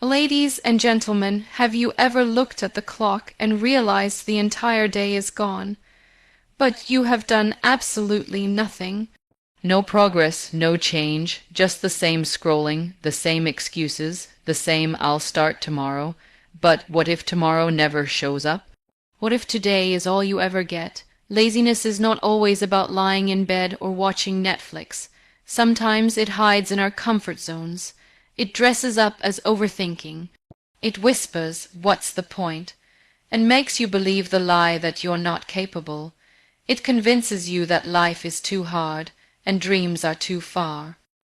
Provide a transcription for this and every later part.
Ladies and gentlemen, have you ever looked at the clock and realized the entire day is gone, but you have done absolutely nothing? No progress, no change, just the same scrolling, the same excuses, the same "I'll start tomorrow." But what if tomorrow never shows up? What if today is all you ever get? Laziness is not always about lying in bed or watching Netflix. Sometimes it hides in our comfort zones. It dresses up as overthinking. It whispers, "What's the point?" and makes you believe the lie that you're not capable. It convinces you that life is too hard and dreams are too far.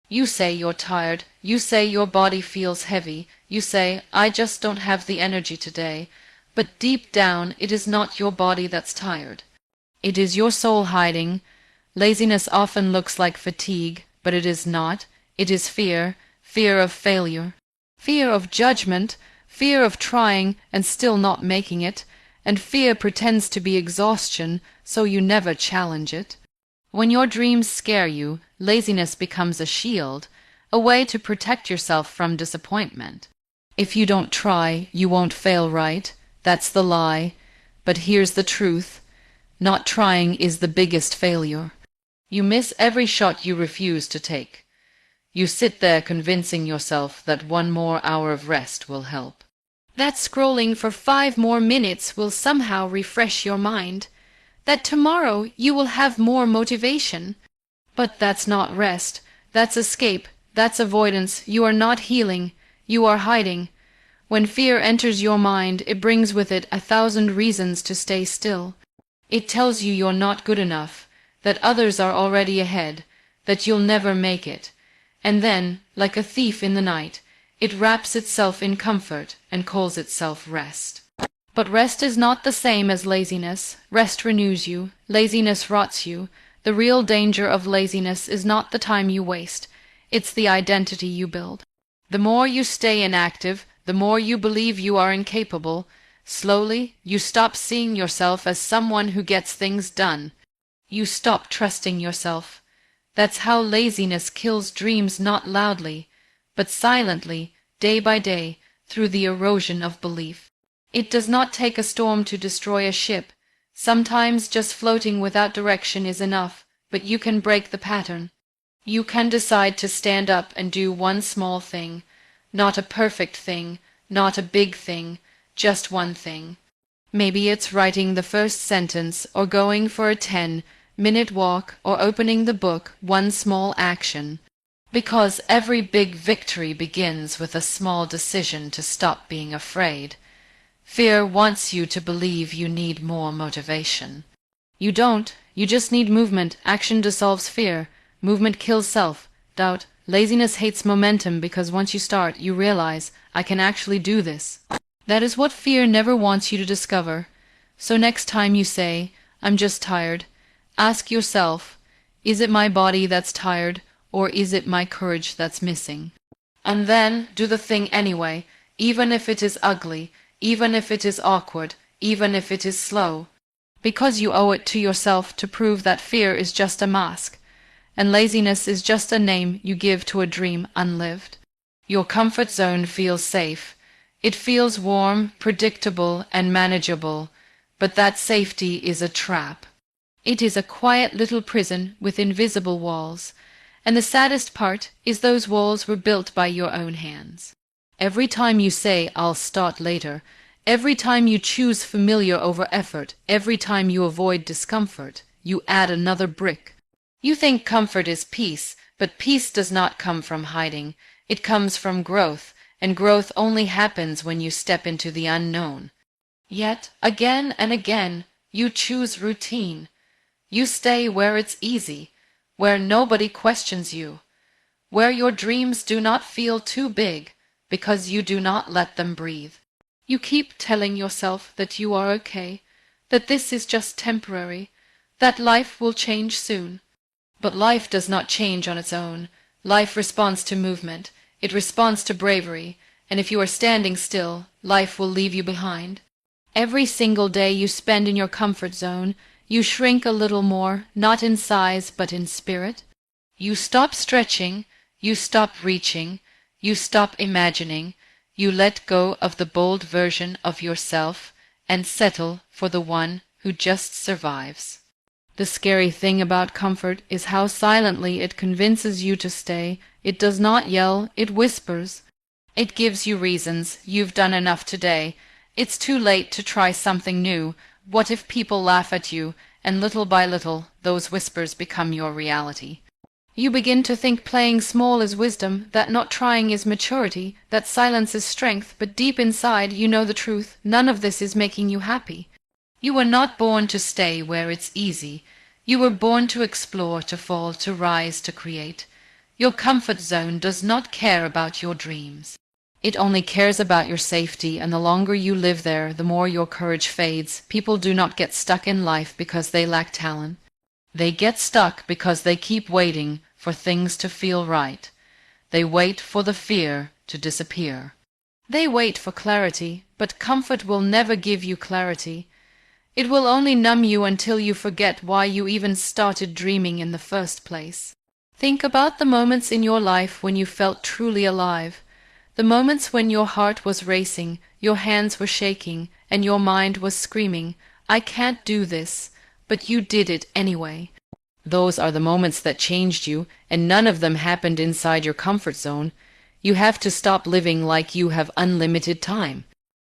You say you're tired. You say your body feels heavy. You say, "I just don't have the energy today." But deep down, it is not your body that's tired. It is your soul hiding. Laziness often looks like fatigue, but it is not. It is fear, fear of failure, fear of judgment, fear of trying and still not making it, and fear pretends to be exhaustion, so you never challenge it. When your dreams scare you, laziness becomes a shield, a way to protect yourself from disappointment. If you don't try, you won't fail, right? That's the lie. But here's the truth. Not trying is the biggest failure. You miss every shot you refuse to take. You sit there convincing yourself that one more hour of rest will help. That scrolling for 5 more minutes will somehow refresh your mind. That tomorrow you will have more motivation. But that's not rest. That's escape. That's avoidance. You are not healing. You are hiding. When fear enters your mind, it brings with it 1,000 reasons to stay still. It tells you you're not good enough, that others are already ahead, that you'll never make it. And then, like a thief in the night, it wraps itself in comfort and calls itself rest. But rest is not the same as laziness. Rest renews you. Laziness rots you. The real danger of laziness is not the time you waste. It's the identity you build. The more you stay inactive, the more you believe you are incapable. Slowly, you stop seeing yourself as someone who gets things done. You stop trusting yourself. That's how laziness kills dreams, not loudly, but silently, day by day, through the erosion of belief. It does not take a storm to destroy a ship. Sometimes just floating without direction is enough, but you can break the pattern. You can decide to stand up and do one small thing. Not a perfect thing, not a big thing, just one thing. Maybe it's writing the first sentence, or going for a 10-minute walk, or opening the book, one small action. Because every big victory begins with a small decision to stop being afraid. Fear wants you to believe you need more motivation. You don't. You just need movement. Action dissolves fear. Movement kills self-doubt. Laziness hates momentum because once you start, you realize, "I can actually do this." That is what fear never wants you to discover. So next time you say, "I'm just tired," ask yourself, is it my body that's tired, or is it my courage that's missing? And then do the thing anyway, even if it is ugly, even if it is awkward, even if it is slow. Because you owe it to yourself to prove that fear is just a mask, and laziness is just a name you give to a dream unlived. Your comfort zone feels safe. It feels warm, predictable, and manageable, but that safety is a trap. It is a quiet little prison with invisible walls, and the saddest part is those walls were built by your own hands. Every time you say, "I'll start later," every time you choose familiar over effort, every time you avoid discomfort, you add another brick. You think comfort is peace, but peace does not come from hiding. It comes from growth, and growth only happens when you step into the unknown. Yet, again and again, you choose routine. You stay where it's easy, where nobody questions you, where your dreams do not feel too big, because you do not let them breathe. You keep telling yourself that you are okay, that this is just temporary, that life will change soon. But life does not change on its own. Life responds to movement. It responds to bravery, and if you are standing still, life will leave you behind. Every single day you spend in your comfort zone, you shrink a little more, not in size but in spirit. You stop stretching, you stop reaching, you stop imagining, You let go of the bold version of yourself and settle for the one who just survives. The scary thing about comfort is how silently it convinces you to stay. It does not yell, it whispers. It gives you reasons. You've done enough today. It's too late to try something new. What if people laugh at you? And little by little, those whispers become your reality. You begin to think playing small is wisdom, that not trying is maturity, that silence is strength, but deep inside you know the truth. None of this is making you happy. You were not born to stay where it's easy. You were born to explore, to fall, to rise, to create. Your comfort zone does not care about your dreams. It only cares about your safety, and the longer you live there, the more your courage fades. People do not get stuck in life because they lack talent. They get stuck because they keep waiting for things to feel right. They wait for the fear to disappear. They wait for clarity, but comfort will never give you clarity. It will only numb you until you forget why you even started dreaming in the first place. Think about the moments in your life when you felt truly alive. The moments when your heart was racing, your hands were shaking, and your mind was screaming, "I can't do this," but you did it anyway. Those are the moments that changed you, and none of them happened inside your comfort zone. You have to stop living like you have unlimited time.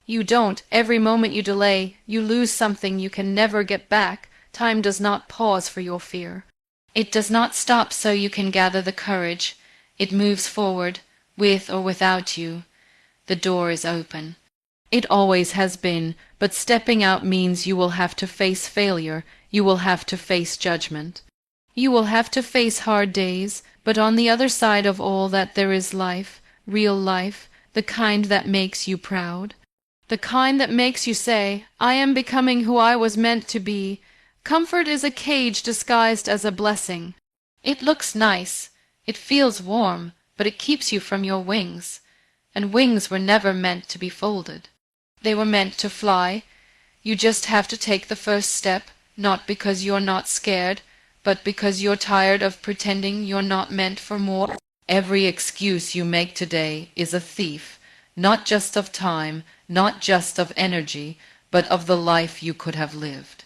You don't. Every moment you delay, you lose something you can never get back. Time does not pause for your fear. It does not stop so you can gather the courage. It moves forward, with or without you. The door is open. It always has been, but stepping out means you will have to face failure. You will have to face judgment. You will have to face hard days, but on the other side of all that there is life, real life, the kind that makes you proud. The kind that makes you say, "I am becoming who I was meant to be." Comfort is a cage disguised as a blessing. It looks nice, it feels warm, but it keeps you from your wings. And wings were never meant to be folded. They were meant to fly. You just have to take the first step, not because you're not scared, but because you're tired of pretending you're not meant for more. Every excuse you make today is a thief, not just of time, not just of energy, but of the life you could have lived.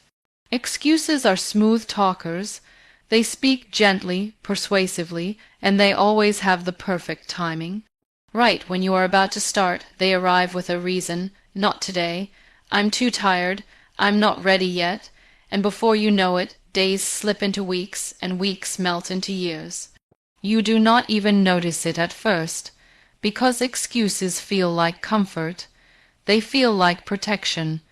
Excuses are smooth talkers. They speak gently, persuasively, and they always have the perfect timing. Right when you are about to start, they arrive with a reason. "Not today," "I'm too tired," "I'm not ready yet," and before you know it, days slip into weeks, and weeks melt into years. You do not even notice it at first, because excuses feel like comfort. They feel like protection.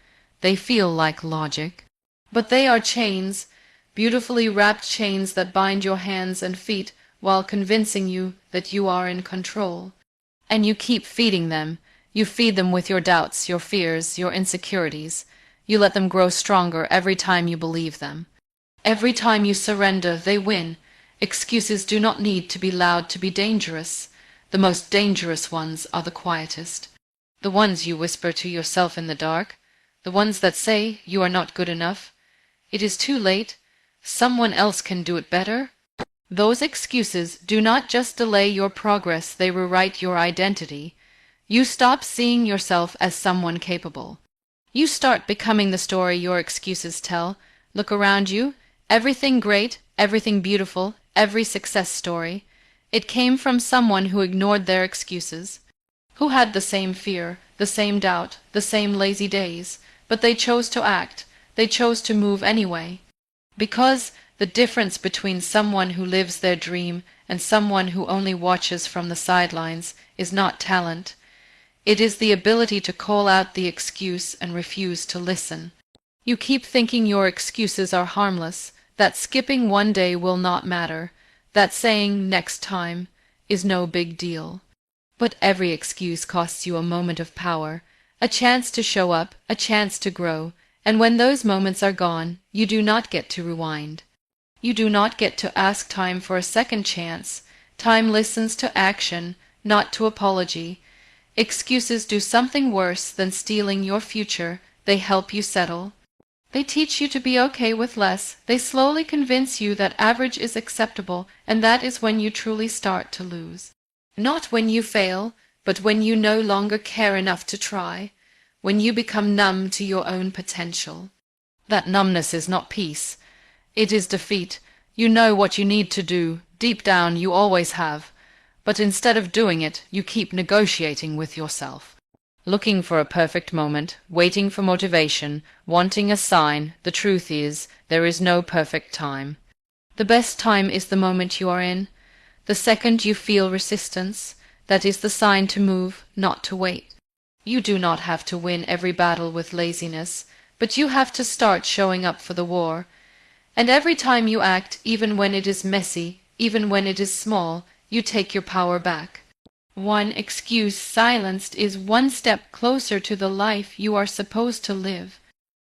They feel like logic. But they are chains, beautifully wrapped chains that bind your hands and feet while convincing you that you are in control. And you keep feeding them. You feed them with your doubts, your fears, your insecurities. You let them grow stronger every time you believe them. Every time you surrender, they win. Excuses do not need to be loud to be dangerous. The most dangerous ones are the quietest. The ones you whisper to yourself in the dark. The ones that say you are not good enough. It is too late. Someone else can do it better. Those excuses do not just delay your progress, they rewrite your identity. You stop seeing yourself as someone capable. You start becoming the story your excuses tell. Look around you. Everything great, everything beautiful, every success story. It came from someone who ignored their excuses, who had the same fear, the same doubt, the same lazy days, but they chose to act. They chose to move anyway. Because the difference between someone who lives their dream and someone who only watches from the sidelines is not talent. It is the ability to call out the excuse and refuse to listen. You keep thinking your excuses are harmless, that skipping one day will not matter, that saying "next time" is no big deal. But every excuse costs you a moment of power, a chance to show up, a chance to grow, and when those moments are gone, you do not get to rewind. You do not get to ask time for a second chance. Time listens to action, not to apology. Excuses do something worse than stealing your future. They help you settle. They teach you to be okay with less. They slowly convince you that average is acceptable, and that is when you truly start to lose. Not when you fail, but when you no longer care enough to try, when you become numb to your own potential. That numbness is not peace. It is defeat. You know what you need to do. Deep down you always have. But instead of doing it, you keep negotiating with yourself. Looking for a perfect moment, waiting for motivation, wanting a sign. The truth is, there is no perfect time. The best time is the moment you are in. The second you feel resistance, that is the sign to move, not to wait. You do not have to win every battle with laziness, but you have to start showing up for the war. And every time you act, even when it is messy, even when it is small, you take your power back. One excuse silenced is one step closer to the life you are supposed to live.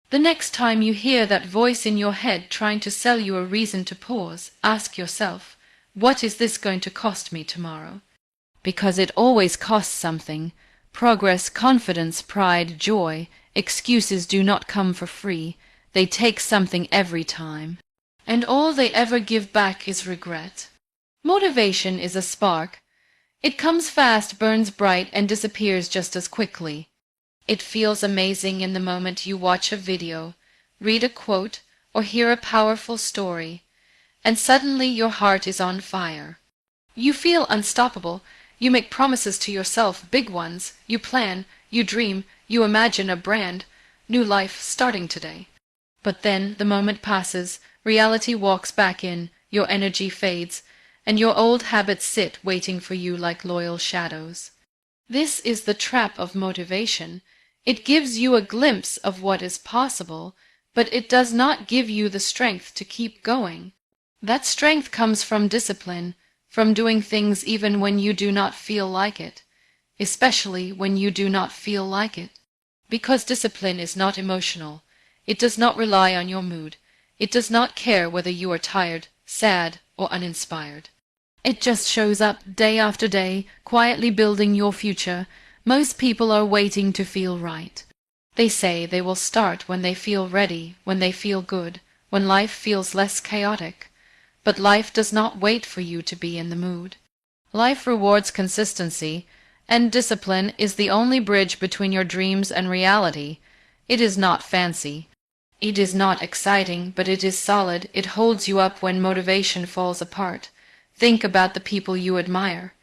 The next time you hear that voice in your head trying to sell you a reason to pause, ask yourself, what is this going to cost me tomorrow? Because it always costs something. Progress, confidence, pride, joy. Excuses do not come for free. They take something every time. And all they ever give back is regret. Motivation is a spark. It comes fast, burns bright, and disappears just as quickly. It feels amazing in the moment you watch a video, read a quote, or hear a powerful story, and suddenly your heart is on fire. You feel unstoppable. You make promises to yourself, big ones. You plan, you dream, you imagine a brand new life starting today. But then the moment passes, reality walks back in, your energy fades, and your old habits sit waiting for you like loyal shadows. This is the trap of motivation. It gives you a glimpse of what is possible, but it does not give you the strength to keep going. That strength comes from discipline, from doing things even when you do not feel like it, especially when you do not feel like it. Because discipline is not emotional. It does not rely on your mood. It does not care whether you are tired, sad, or uninspired. It just shows up day after day, quietly building your future. Most people are waiting to feel right. They say they will start when they feel ready, when they feel good, when life feels less chaotic. But life does not wait for you to be in the mood. Life rewards consistency, and discipline is the only bridge between your dreams and reality. It is not fancy. It is not exciting, but it is solid. It holds you up when motivation falls apart. Think about the people you admire.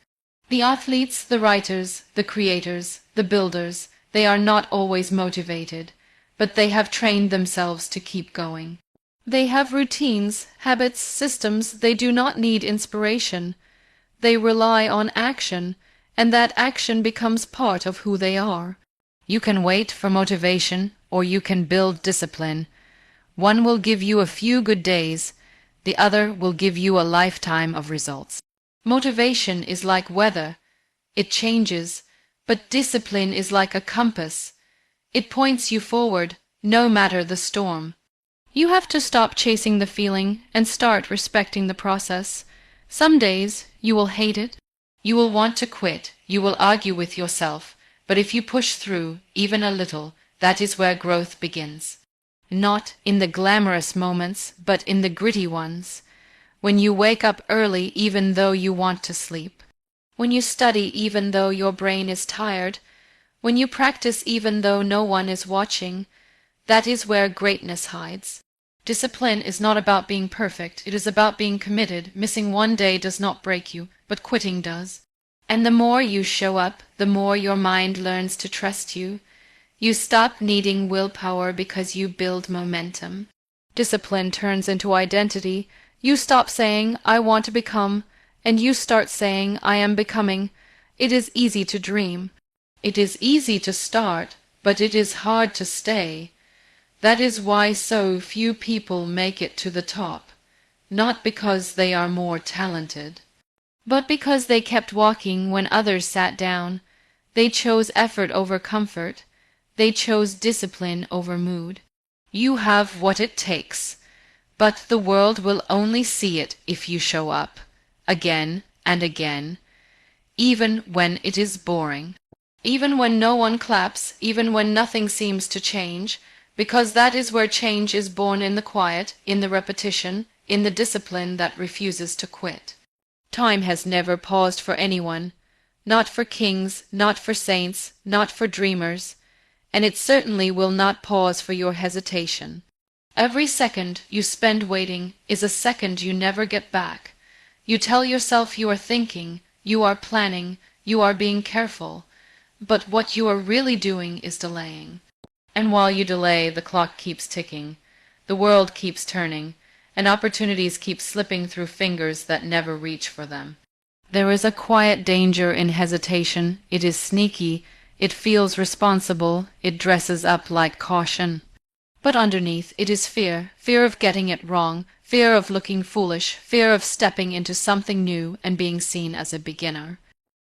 The athletes, the writers, the creators, the builders, they are not always motivated, but they have trained themselves to keep going. They have routines, habits, systems. They do not need inspiration. They rely on action, and that action becomes part of who they are. You can wait for motivation, or you can build discipline. One will give you a few good days. The other will give you a lifetime of results. Motivation is like weather. It changes, but discipline is like a compass. It points you forward, no matter the storm. You have to stop chasing the feeling and start respecting the process. Some days you will hate it. You will want to quit. You will argue with yourself. But if you push through, even a little, that is where growth begins. Not in the glamorous moments, but in the gritty ones. When you wake up early even though you want to sleep. When you study even though your brain is tired. When you practice even though no one is watching. That is where greatness hides. Discipline is not about being perfect. It is about being committed. Missing one day does not break you, but quitting does. And the more you show up, the more your mind learns to trust you. You stop needing willpower because you build momentum. Discipline turns into identity. You stop saying, I want to become, and you start saying, I am becoming. It is easy to dream. It is easy to start, but it is hard to stay. That is why so few people make it to the top. Not because they are more talented, but because they kept walking when others sat down. They chose effort over comfort. They chose discipline over mood. You have what it takes, but the world will only see it if you show up, again and again, even when it is boring, even when no one claps, even when nothing seems to change, because that is where change is born, in the quiet, in the repetition, in the discipline that refuses to quit. Time has never paused for anyone. not for kings, not for saints, not for dreamers, and it certainly will not pause for your hesitation. Every second you spend waiting is a second you never get back. You tell yourself you are thinking, you are planning, you are being careful, but what you are really doing is delaying. And while you delay, the clock keeps ticking, the world keeps turning, and opportunities keep slipping through fingers that never reach for them. There is a quiet danger in hesitation. It is sneaky, it feels responsible, it dresses up like caution. But underneath it is fear, fear of getting it wrong, fear of looking foolish, fear of stepping into something new and being seen as a beginner.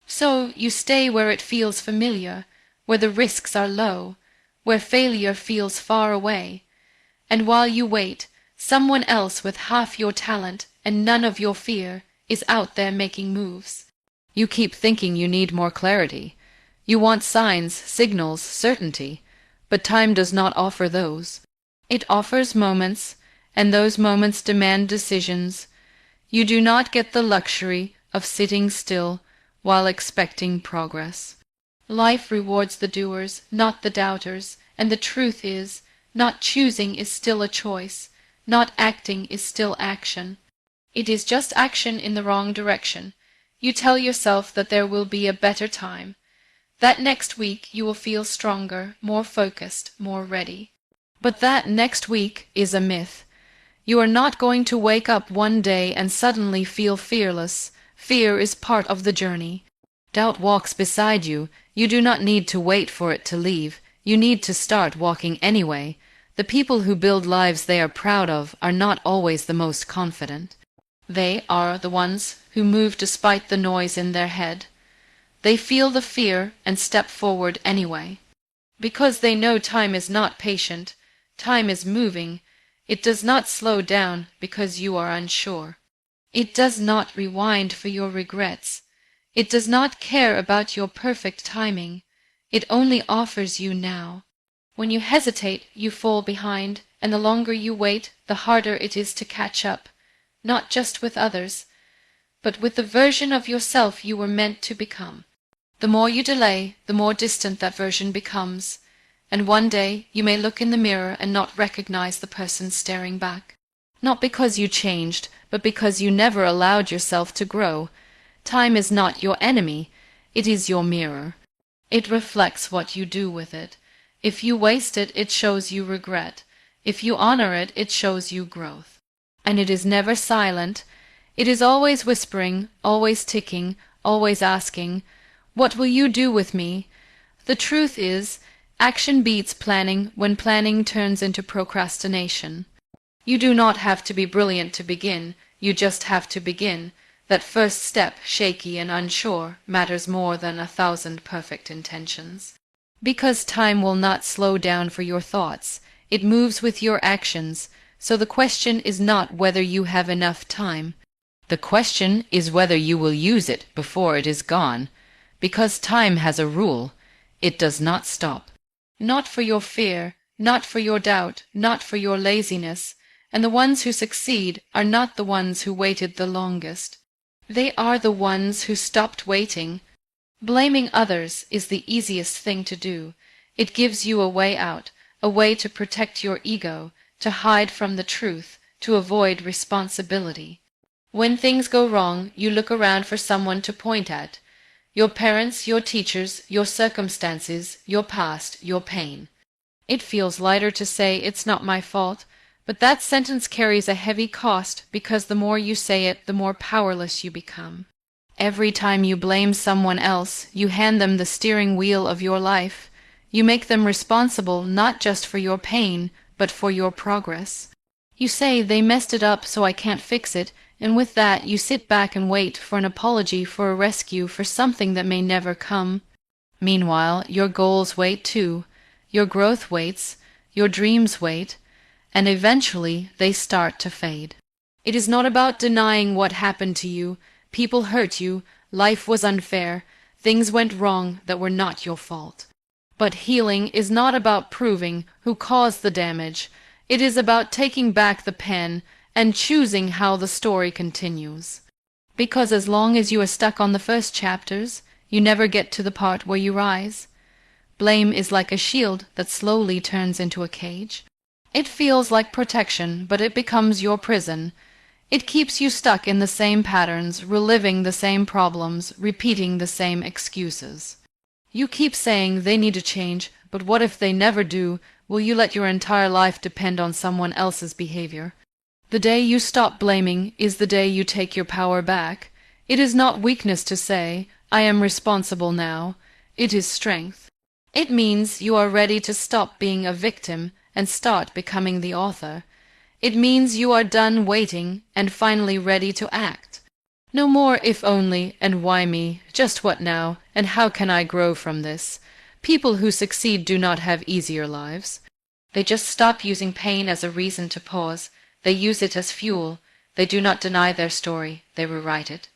So you stay where it feels familiar, where the risks are low, where failure feels far away. And while you wait, someone else with half your talent and none of your fear is out there making moves. You keep thinking you need more clarity. You want signs, signals, certainty, but time does not offer those. It offers moments, and those moments demand decisions. You do not get the luxury of sitting still while expecting progress. Life rewards the doers, not the doubters, and the truth is, not choosing is still a choice, not acting is still action. It is just action in the wrong direction. You tell yourself that there will be a better time, that next week you will feel stronger, more focused, more ready. But that next week is a myth. You are not going to wake up one day and suddenly feel fearless. Fear is part of the journey. Doubt walks beside you. You do not need to wait for it to leave. You need to start walking anyway. The people who build lives they are proud of are not always the most confident. They are the ones who move despite the noise in their head. They feel the fear and step forward anyway. Because they know time is not patient, time is moving. It does not slow down because you are unsure. It does not rewind for your regrets. It does not care about your perfect timing. It only offers you now. When you hesitate, you fall behind, and the longer you wait, the harder it is to catch up, not just with others, but with the version of yourself you were meant to become. The more you delay, the more distant that version becomes, and one day you may look in the mirror and not recognize the person staring back. Not because you changed, but because you never allowed yourself to grow. Time is not your enemy, it is your mirror. It reflects what you do with it. If you waste it, it shows you regret. If you honor it, it shows you growth. And it is never silent. It is always whispering, always ticking, always asking, "What will you do with me?" The truth is, action beats planning when planning turns into procrastination. You do not have to be brilliant to begin, you just have to begin. That first step, shaky and unsure, matters more than 1,000 perfect intentions. Because time will not slow down for your thoughts, it moves with your actions, so the question is not whether you have enough time. The question is whether you will use it before it is gone. Because time has a rule, it does not stop. Not for your fear, not for your doubt, not for your laziness, and the ones who succeed are not the ones who waited the longest. They are the ones who stopped waiting. Blaming others is the easiest thing to do. It gives you a way out, a way to protect your ego, to hide from the truth, to avoid responsibility. When things go wrong, you look around for someone to point at. Your parents, your teachers, your circumstances, your past, your pain. It feels lighter to say it's not my fault, but that sentence carries a heavy cost because the more you say it, the more powerless you become. Every time you blame someone else, you hand them the steering wheel of your life. You make them responsible not just for your pain, but for your progress. You say they messed it up so I can't fix it, and with that you sit back and wait for an apology, for a rescue, for something that may never come. Meanwhile, your goals wait too. Your growth waits, your dreams wait, and eventually they start to fade. It is not about denying what happened to you. People hurt you, life was unfair, things went wrong that were not your fault. But healing is not about proving who caused the damage. It is about taking back the pen and choosing how the story continues. Because as long as you are stuck on the first chapters, You never get to the part where you rise. Blame is like a shield that slowly turns into a cage. It feels like protection, but it becomes your prison. It keeps you stuck in the same patterns, reliving the same problems, repeating the same excuses. You keep saying they need to change, but what if they never do? Will you let your entire life depend on someone else's behavior? The day you stop blaming is the day you take your power back. It is not weakness to say, I am responsible now. It is strength. It means you are ready to stop being a victim and start becoming the author. It means you are done waiting and finally ready to act. No more if only and why me, just what now, and how can I grow from this? People who succeed do not have easier lives. They just stop using pain as a reason to pause. They use it as fuel. They do not deny their story, they rewrite it.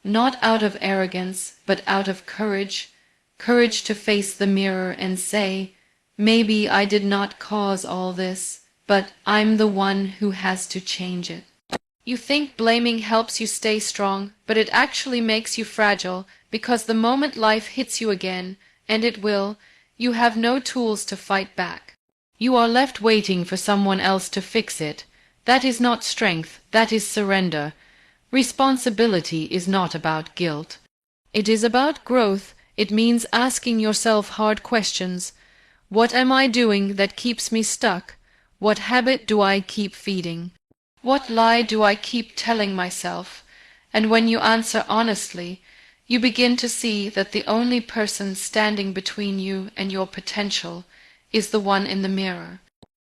Not out of arrogance, but out of courage. Courage to face the mirror and say, maybe I did not cause all this, but I'm the one who has to change it. You think blaming helps you stay strong, but it actually makes you fragile, because the moment life hits you again, and it will, you have no tools to fight back. You are left waiting for someone else to fix it. That is not strength, that is surrender. Responsibility is not about guilt. It is about growth. It means asking yourself hard questions. What am I doing that keeps me stuck? What habit do I keep feeding? What lie do I keep telling myself? And when you answer honestly, you begin to see that the only person standing between you and your potential is the one in the mirror.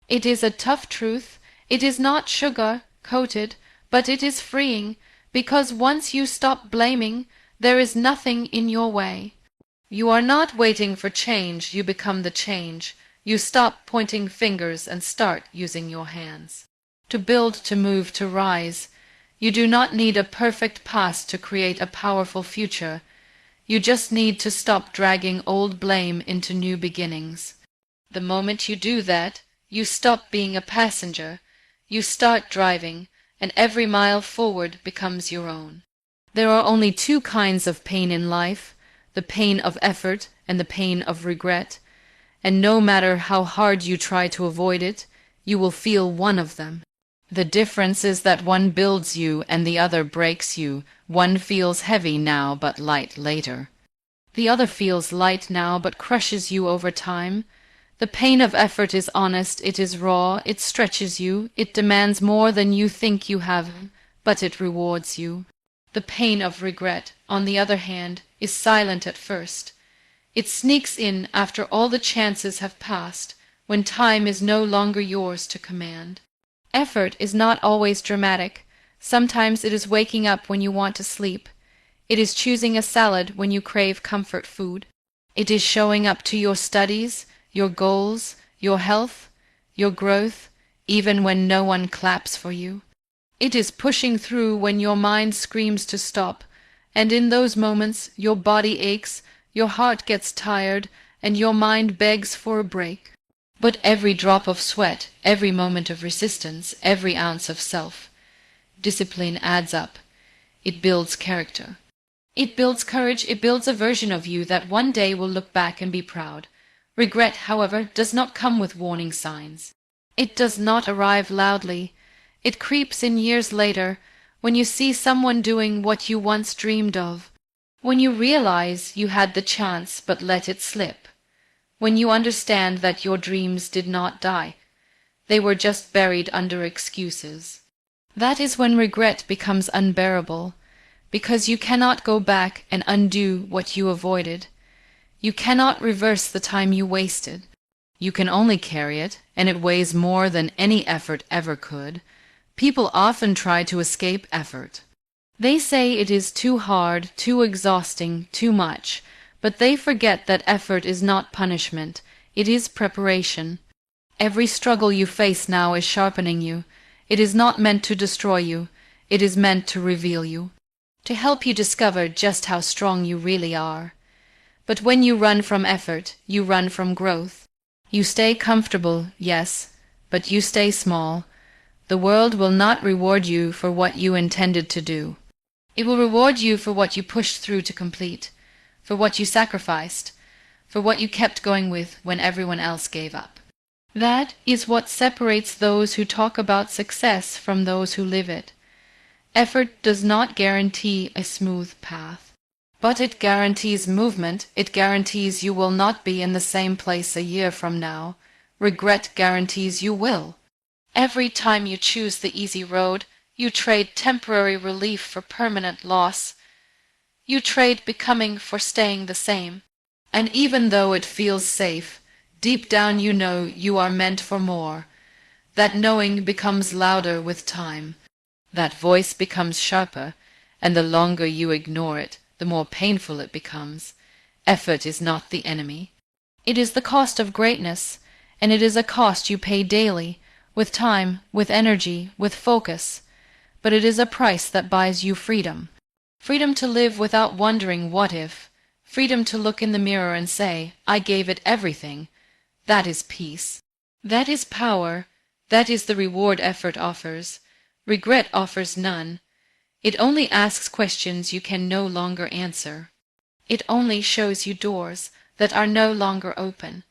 It is a tough truth. It is not sugar-coated, but it is freeing, because once you stop blaming, there is nothing in your way. You are not waiting for change, you become the change. You stop pointing fingers and start using your hands. To build, to move, to rise. You do not need a perfect past to create a powerful future. You just need to stop dragging old blame into new beginnings. The moment you do that, you stop being a passenger. You start driving, and every mile forward becomes your own. There are only two kinds of pain in life, the pain of effort and the pain of regret, and no matter how hard you try to avoid it, you will feel one of them. The difference is that one builds you and the other breaks you. One feels heavy now but light later. The other feels light now but crushes you over time. The pain of effort is honest, it is raw, it stretches you, it demands more than you think you have, but it rewards you. The pain of regret, on the other hand, is silent at first. It sneaks in after all the chances have passed, when time is no longer yours to command. Effort is not always dramatic. Sometimes it is waking up when you want to sleep. It is choosing a salad when you crave comfort food. It is showing up to your studies, your goals, your health, your growth, even when no one claps for you. It is pushing through when your mind screams to stop, and in those moments your body aches, your heart gets tired, and your mind begs for a break. But every drop of sweat, every moment of resistance, every ounce of self-discipline adds up. It builds character. It builds courage, it builds a version of you that one day will look back and be proud. Regret, however, does not come with warning signs. It does not arrive loudly. It creeps in years later, when you see someone doing what you once dreamed of, when you realize you had the chance but let it slip, when you understand that your dreams did not die, they were just buried under excuses. That is when regret becomes unbearable, because you cannot go back and undo what you avoided. You cannot reverse the time you wasted. You can only carry it, and it weighs more than any effort ever could. People often try to escape effort. They say it is too hard, too exhausting, too much, but they forget that effort is not punishment, it is preparation. Every struggle you face now is sharpening you. It is not meant to destroy you, it is meant to reveal you, to help you discover just how strong you really are. But when you run from effort, you run from growth. You stay comfortable, yes, but you stay small. The world will not reward you for what you intended to do. It will reward you for what you pushed through to complete, for what you sacrificed, for what you kept going with when everyone else gave up. That is what separates those who talk about success from those who live it. Effort does not guarantee a smooth path, but it guarantees movement. It guarantees you will not be in the same place a year from now. Regret guarantees you will. Every time you choose the easy road, you trade temporary relief for permanent loss. You trade becoming for staying the same. And even though it feels safe, deep down you know you are meant for more. That knowing becomes louder with time. That voice becomes sharper, and the longer you ignore it, the more painful it becomes. Effort is not the enemy. It is the cost of greatness, and it is a cost you pay daily, with time, with energy, with focus. But it is a price that buys you freedom. Freedom to live without wondering what if. Freedom to look in the mirror and say, I gave it everything. That is peace. That is power. That is the reward effort offers. Regret offers none. It only asks questions you can no longer answer. It only shows you doors that are no longer open.